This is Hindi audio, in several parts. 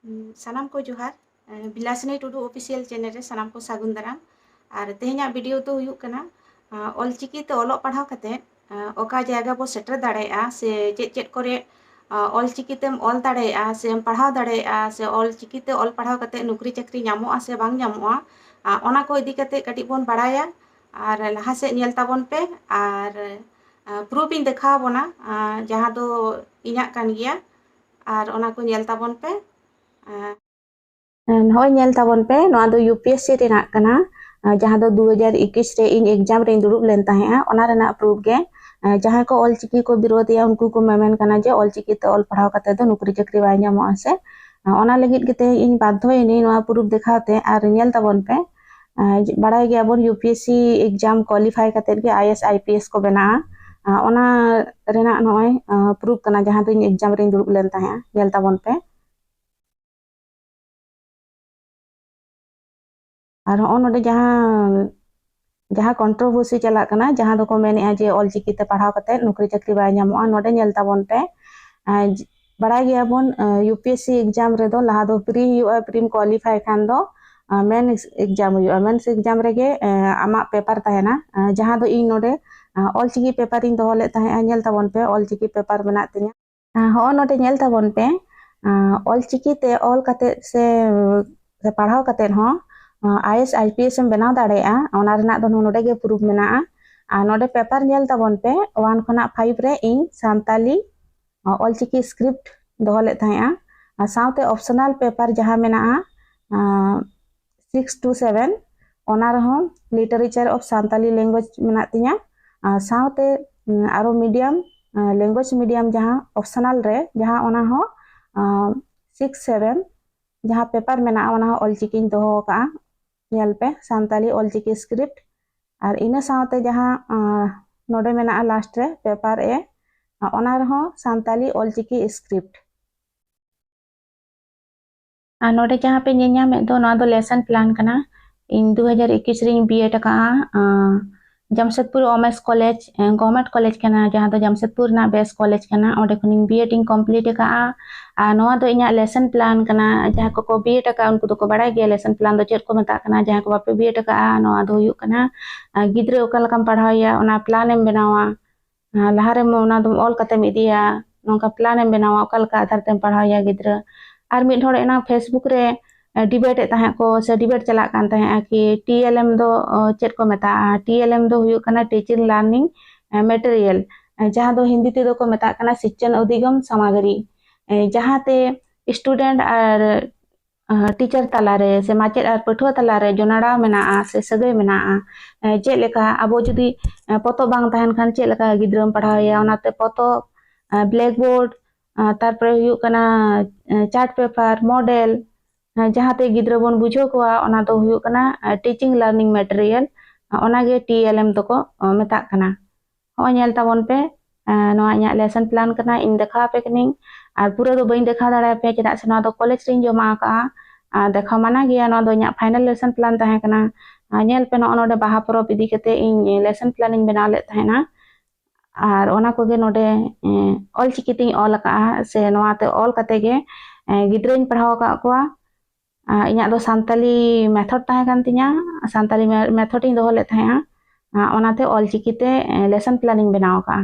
सानाम को जोहार बिलासनी टुडू ऑफिशियल चैनल रे सानाम को सागुन दाराम और तेहना वीडियो तो हुयुग कना ऑलचिकी ते ऑलोग पढ़ाव कते ओका जायगा बो सेटर दाड़ेया से चेद चेद करे ऑलचिकी तेम ऑल दाड़ेया से पढ़ाव दाड़ेया से ऑलचिकी ते ऑल पढ़ाव कते नौकरी चाकरी ᱧᱟᱢᱚᱜᱼᱟ से बांग ᱧᱟᱢᱚᱜᱼᱟ ओना को इदी कते कटी बोन बाड़ाया और लहा से ᱧᱮᱞ ताबोन पे और प्रूफ इन देखाव बोना जहां दो इᱧाग कान गिया और ओना को ᱧᱮल ताबोन पे नॉय ᱧᱮᱞ ताबोन पे नोआ दो यूपीएससी रेना कना जहां दो 2021 रे इन एग्जाम रे दुरुब लेन ताहेआ ओना रेना प्रूफ गे जहां को ऑलचिकी को विरोधिया उनको को मेमेन कना जे ऑलचिकी ते ऑल पढ़ाव कते दो नौकरी चाकरी बाय ᱧᱟᱢᱚᱜᱼᱟ से ओना लगित गते इन बाध्ययनी नोआ प्रूफ देखाते और ᱧᱮल ताबोन पे बाड़ाय गया बोन यूपीएससी एग्जाम क्वालिफाई कते गे आईएएस आईपीएस को बना ओना रेना नॉय प्रूफ कना जहां दो इन एग्जाम रे दुरुब लेन ताहेआ ᱧᱮल ताबोन पे और नोडे जहां कंट्रोवर्सी चला कना जहां दो को मेनेआ जे ऑलचिकी ते पढ़ाव कते नौकरी चाकरी बाय ᱧᱟᱢᱚᱜᱼᱟ नोडे ᱧᱮल ताबोन पे बाड़ाय गया बोन यूपीएससी एग्जाम रे दो लहा दो प्री हुआ प्रीम क्वालिफाई खान दो मेन एग्जाम हुआ मेंस एग्जाम रे गे आमा पेपर ताहेना जहां दो इन नोडे ऑलचिकी पेपर इन दोले ताहेआ ᱧᱮल ताबोन पे ऑलचिकी पेपर मेना तिnya हो नोडे ᱧᱮल ताबोन पे ऑलचिकी ते ऑल कते से पढ़ाव कते हो आईएएस आईपीएस एम बनाव दाड़ेया ओना रेना दो नोडे गे प्रूफ मेना आ नोडे पेपर ᱧᱮल ताबोन पे 1 खना 5 रे इन सांताली ऑलचिकी स्क्रिप्ट दोले ताहेआ साउते ऑप्शनल पेपर जहां मेना 6 to 7 ओना रहो लिटरेचर ऑफ सांताली लैंग्वेज मेना तिnya साउते आरो मीडियम लैंग्वेज मीडियम जहां ऑप्शनल रे जहां ओना हो 6 7 जहां पेपर मेना ओना ऑलचिकी दोहो का ᱧᱮᱞ पे सांताली ऑलचिकी स्क्रिप्ट और इना साउते जहां नोडे मेना लास्ट रे पेपर ए ओना रहो सांताली ऑलचिकी स्क्रिप्ट नोडे जहां पे ᱧᱮᱧᱟᱢ दो नोआ दो लेसन प्लान कना इन 2021 रे बीएड का जमशेदपुर ओमेस कॉलेज गवर्नमेंट कॉलेज कना जहां दो जमशेदपुर ना बेस्ट कॉलेज कना ओडे खनिन बीएड इन कंप्लीट का नोआ दो इना लेसन प्लान कना जहां को बीएड का उनको तो को बड़ा गया लेसन प्लान दो चेक को मता कना जहां को बापे बीएड का नोआ दो हुयु कना गिद्रे ओका लकम पढ़ाया ओना प्लान एम बनावा लहारे ओना दो ऑल कते मिदिया नोका प्लान एम बनावा ओका लका आधार तेम पढ़ाया गिद्रे और मिड होड़ एना फेसबुक रे डिबेट ताहे को से डिबेट चला कान ताहे कि टीएलएम दो चेक को मेता टीएलएम दो हुयु कना टीचिंग लर्निंग मटेरियल जहां दो हिंदी ते दो को मेता कना शिक्षण अधिगम सामग्री जहां ते स्टूडेंट और टीचर तलारे से माचेद और पठुआ तलारे जोनाड़ा मेना से सगै मेना जे लेका अबो जुदी पतो बांग ताहन खान जे लेका गिद्रम पढ़ाया ओनाते पतो ब्लैक बोर्ड तारपर हुयु कना चार्ट पेपर मॉडल जहां ते गिद्र बोन बुझो को ओना दो हुयु कना टीचिंग लर्निंग मटेरियल ओना गे टीएलएम तो को मेता कना हो ᱧᱮल ताबोन पे नोआ इᱧाग लेसन प्लान कना इन देखा पे कनिंग और पूरा दो बइन देखा दाड़ा पे चेदा से नोआ दो कॉलेज रिन जमा का देखा माना गया नोआ दो इᱧाग फाइनल लेसन प्लान ताहे कना ᱧᱮल पे नोआ नोडे बाहा परब इदी कते इन लेसन प्लान इन बनाव ले ताहेना और ओना को गे नोडे ऑलचिकी तिन ऑल का से नोआ ते ऑल कते गे गिद्रइन पढ़ाव का कोआ इᱧाग दो सांताली मेथड ताहे कान तिnya सांताली मेथड इन दोले ताहेआ ओनाते ऑलचिकी ते लेसन प्लान इन बनाव का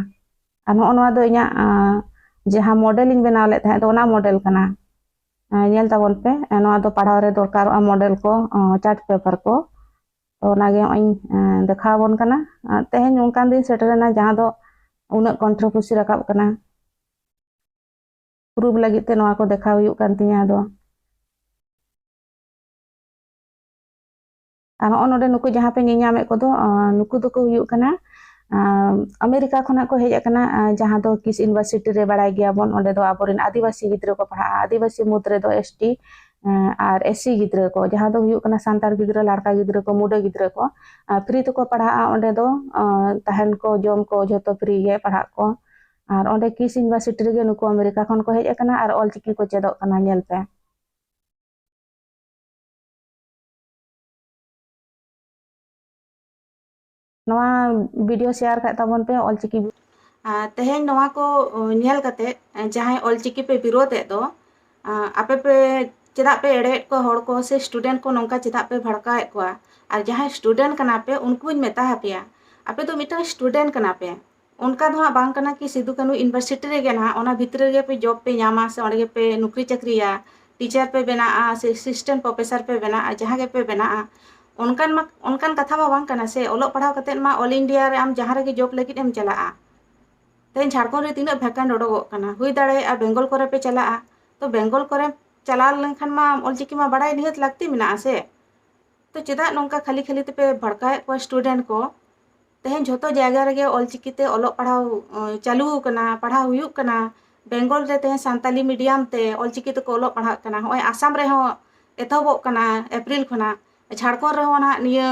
नो नोआ दो इᱧाग जहां मॉडल इन बनाव ले ताहे दो ओना मॉडल कना ᱧᱮल ताबोन पे नोआ दो पढ़ाव रे दरकार मॉडल को चार्ट पेपर को तो ओनागे इन देखाबोन कना तेहेन उनकान दिन सेटरना जहां दो उना कंट्रोवर्सी रकाब कना प्रूफ लगी ते नोआ को देखा हुयु कान तिnya दो नोडे नुकु जहां पे ᱧᱮᱧᱟᱢ को दो नुकु दो को हुयु कना अमेरिका खना को हेज कना जहां दो किस यूनिवर्सिटी रे बड़ाय गया बोन ओंडे दो आबोरिन आदिवासी गिद्र को पढ़ा आदिवासी मुद्रे दो एसटी और एससी गिद्र को जहां दो हुयु कना सांतार गिद्र लड़का गिद्र को मुडे गिद्र को फ्री तो को पढ़ा ओंडे दो तहन को जम को जतो फ्री गे पढ़ा को और ओंडे किस यूनिवर्सिटी रे नुकु अमेरिका खन को हेज कना और ऑलचिकी को चेदो कना ᱧᱮल पे नोआ वीडियो शेयर कर ताबोन पे ऑलचिकी तेहेन नोआ को ᱧᱮल कते जहां ऑलचिकी पे विरोध दो आपे पे चेदा पे एड़ेट को हड़ को से स्टूडेंट को नौका चेदा पे भड़काएत को और जहां स्टूडेंट कना पे उनको मेता हपेया आपे तो मिटा स्टूडेंट कना पे उनका दो बांग कना कि सिदु कानू यूनिवर्सिटी रे ना ओना भितर रे पे जॉब पे नामा से ओंडे पे नौकरी चाकरिया टीचर पे बना से असिस्टेंट प्रोफेसर पे बना जहां गे पे बना उनकान कथा मा बांग कना से ओलो पढ़ाव कते मा ऑल इंडिया रे आम जहां रे जॉब लगित एम चला तेन झारखंड रे तीना भैकेंट उडोगो कना हुई दाड़े बेंगल करे पे चला तो बेंगल करे चला लेनखान मा ऑलचिकी मा बड़ाई निहत लगती मेना से तो चेदा नौका खाली खाली ते पे भड़काए को स्टूडेंट को तेहन झोतो जगह रे ऑलचिकी ते ओलो पढ़ाव चालू कना पढ़ाव हुयुक कना बेंगल रे तेहन सांताली मीडियम ते ऑलचिकी ते को ओलो पढ़ा कना होय आसाम रे हो एथोबो कना अप्रैल खना झारखंड रे हो ना निया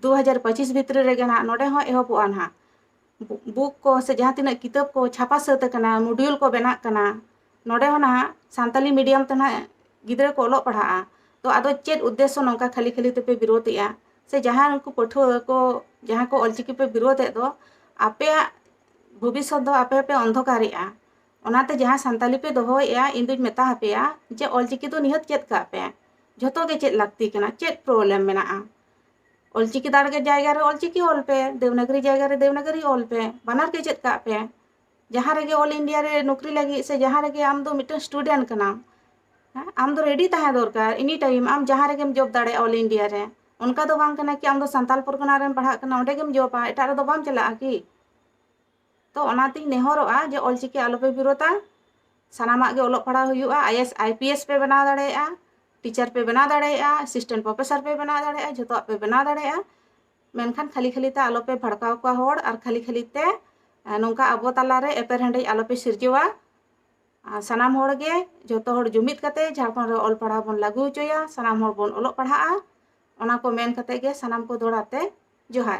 2025 भीतर रे ना नोडे हो एहोबो ना बुक को से जहां तिना किताब को छापा सत कना मॉड्यूल को बना कना नोडे हो ना सांताली मीडियम ते ना गिद्रा को ओलो पढ़ा तो आदो चेत उद्देश्य नौका खाली खाली ते पे विरोधिया से जहां उनको पठुआ को जहां को ऑलचिकी पे विरोध दो आपे भविष्य दो आपे पे अंधकारिया ओनाते जहां सांताली पे दोहोया इंदुज मेता हपेया जे ऑलचिकी तो निहत चेत का पे झोतो गे चेत लगती कना चेत प्रॉब्लम मेना ऑलचिकी दाड़गे जायगा रे ऑलचिकी ऑल पे देवनागरी जायगा रे देवनागरी ऑल पे बनार के चेत का पे जहां रे ऑल इंडिया रे नौकरी लगी से जहां रे आम दो मिटन स्टूडेंट कना आम दो रेडी ताहे दरकार इनी टाइम आम जहां रे जॉब दाड़े ऑल इंडिया रे उनका दो बांग कना कि आम दो सांताल परगना रे पढ़ा कना ओंडे गेम जॉबा एटा रे दो बाम चला की तो ओनाती नेहरोआ जे ऑलचिकी आलो पे विरोधा सानामा गे ओलो पढ़ा हुयुआ आईएएस आईपीएस पे बना दाड़ेया टीचर पे बना दाड़ेया असिस्टेंट प्रोफेसर पे बना दाड़ेया झोतो पे बना दाड़ेया मेनखान खाली खाली ते आलो पे भड़काव को होड़ और खाली खाली ते नौका अबो तला रे एपर हेंडे आलो पे सिरजवा सानाम होड़ गे झोतो होड़ जुमित कते झारखंड रे ऑल पढ़ा बन लागू होचोया सानाम होड़ बन ओलो पढ़ा ओना को मेन कते गे सानाम को दोड़ाते जोहार।